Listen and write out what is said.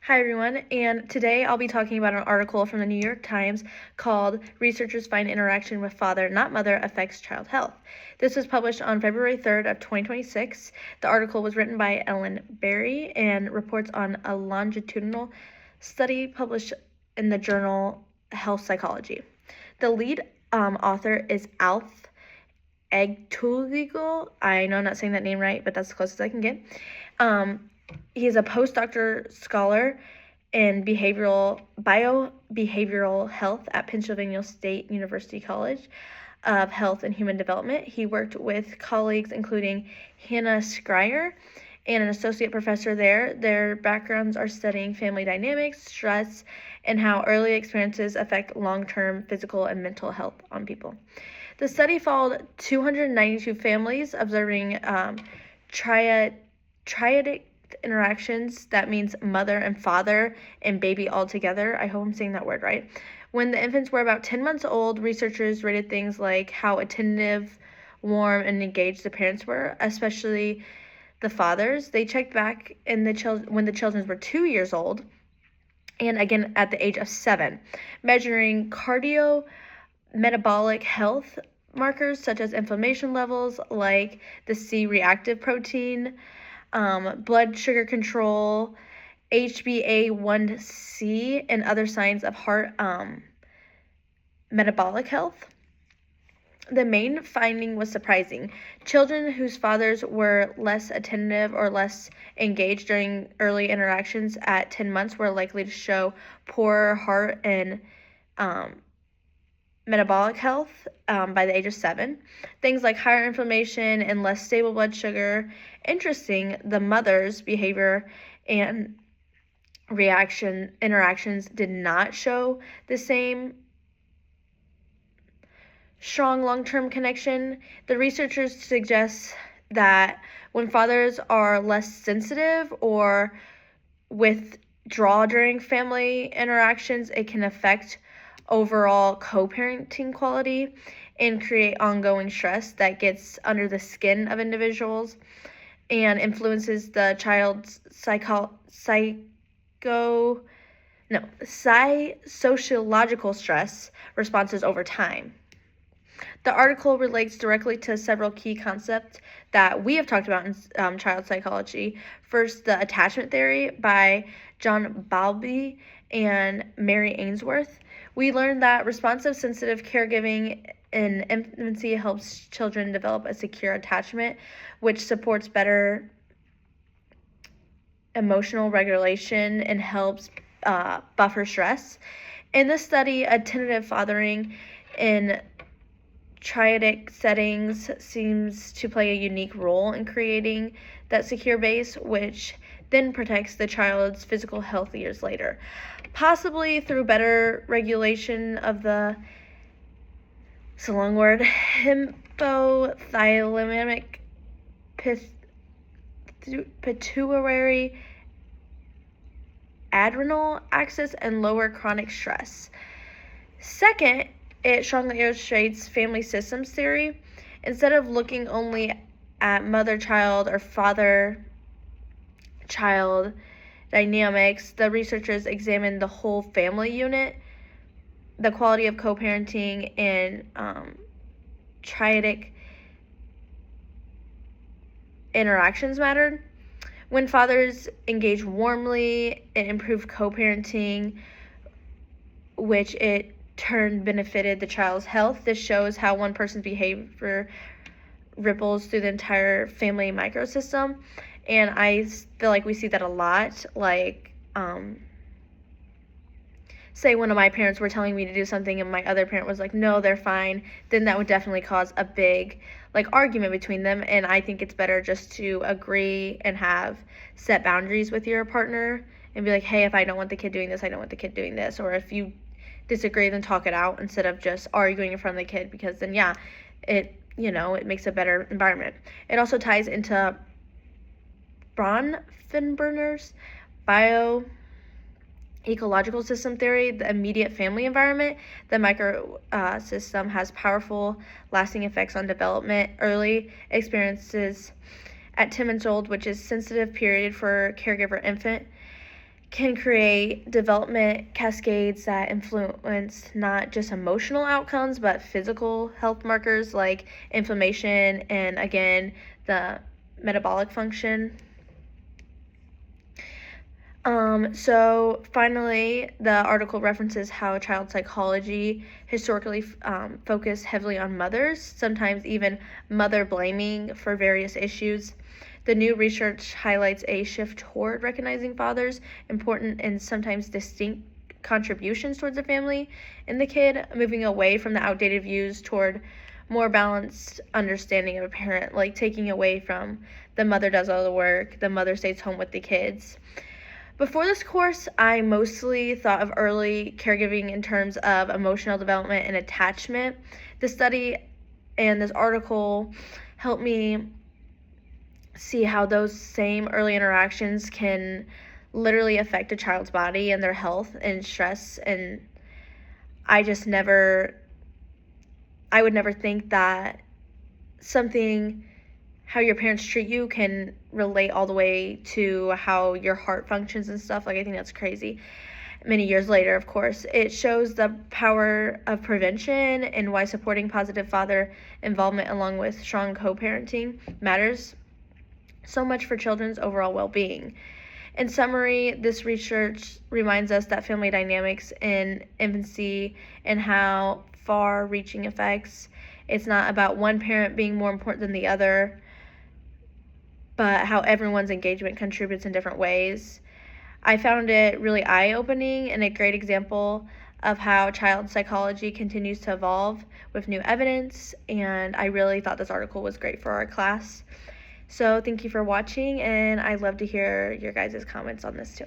Hi everyone, and today I'll be talking about an article from the New York Times called Researchers Find Interaction with Father, Not Mother Affects Child Health. This was published on February 3rd of 2026. The article was written by Ellen Berry and reports on a longitudinal study published in the journal Health Psychology. The lead author is Alf Egtuligal. I know I'm not saying that name right, but that's the closest I can get. He is a postdoctoral scholar in biobehavioral health at Pennsylvania State University College of Health and Human Development. He worked with colleagues including Hannah Schreier and an associate professor there. Their backgrounds are studying family dynamics, stress, and how early experiences affect long-term physical and mental health on people. The study followed 292 families, observing triadic interactions. That means mother and father and baby all together. I hope I'm saying that word right. When the infants were about 10 months old, researchers rated things like how attentive, warm, and engaged the parents were, especially the fathers. They checked back in when the children were 2 years old, and again at the age of 7, measuring cardiometabolic health markers such as inflammation levels like the C-reactive protein, blood sugar control, HbA1c, and other signs of heart metabolic health. The main finding was surprising. Children whose fathers were less attentive or less engaged during early interactions at 10 months were likely to show poorer heart and metabolic health by the age of 7. Things like higher inflammation and less stable blood sugar. Interesting, the mother's behavior and interactions did not show the same strong long-term connection. The researchers suggest that when fathers are less sensitive or withdraw during family interactions, it can affect overall co-parenting quality and create ongoing stress that gets under the skin of individuals and influences the child's sociological stress responses over time. The article relates directly to several key concepts that we have talked about in child psychology. First, the attachment theory by John Bowlby and Mary Ainsworth. We learned that responsive, sensitive caregiving in infancy helps children develop a secure attachment, which supports better emotional regulation and helps buffer stress. In this study, attentive fathering in triadic settings seems to play a unique role in creating that secure base, which then protects the child's physical health years later, possibly through better regulation of the, it's a long word, hypothalamic pituitary adrenal axis and lower chronic stress. Second, it strongly illustrates family systems theory. Instead of looking only at mother-child or father-child dynamics, the researchers examined the whole family unit. The quality of co-parenting and triadic interactions mattered. When fathers engaged warmly, it improved co-parenting, which it turn benefited the child's health. This shows how one person's behavior ripples through the entire family microsystem, and I feel like we see that a lot. Like, say one of my parents were telling me to do something and my other parent was like, no, they're fine, then that would definitely cause a big argument between them. And I think it's better just to agree and have set boundaries with your partner and be like, hey, if I don't want the kid doing this, I don't want the kid doing this. Or if you disagree, then talk it out instead of just arguing in front of the kid, because then it makes a better environment. It also ties into Bronfenbrenner's ecological system theory, the immediate family environment. The microsystem has powerful, lasting effects on development. Early experiences at 10 months old, which is sensitive period for caregiver infant, can create development cascades that influence not just emotional outcomes but physical health markers like inflammation and, again, the metabolic function. So finally, the article references how child psychology historically focused heavily on mothers, sometimes even mother blaming for various issues. The new research highlights a shift toward recognizing fathers' important and sometimes distinct contributions towards the family and the kid, moving away from the outdated views toward more balanced understanding of a parent, like taking away from the mother does all the work, the mother stays home with the kids. Before this course, I mostly thought of early caregiving in terms of emotional development and attachment. This study and this article helped me see how those same early interactions can literally affect a child's body and their health and stress. And I would never think that how your parents treat you can relate all the way to how your heart functions and stuff. Like, I think that's crazy. Many years later, of course, it shows the power of prevention and why supporting positive father involvement along with strong co-parenting matters so much for children's overall well-being. In summary, this research reminds us that family dynamics in infancy and how far-reaching effects. It's not about one parent being more important than the other, but how everyone's engagement contributes in different ways. I found it really eye-opening and a great example of how child psychology continues to evolve with new evidence, and I really thought this article was great for our class. So thank you for watching, and I'd love to hear your guys' comments on this too.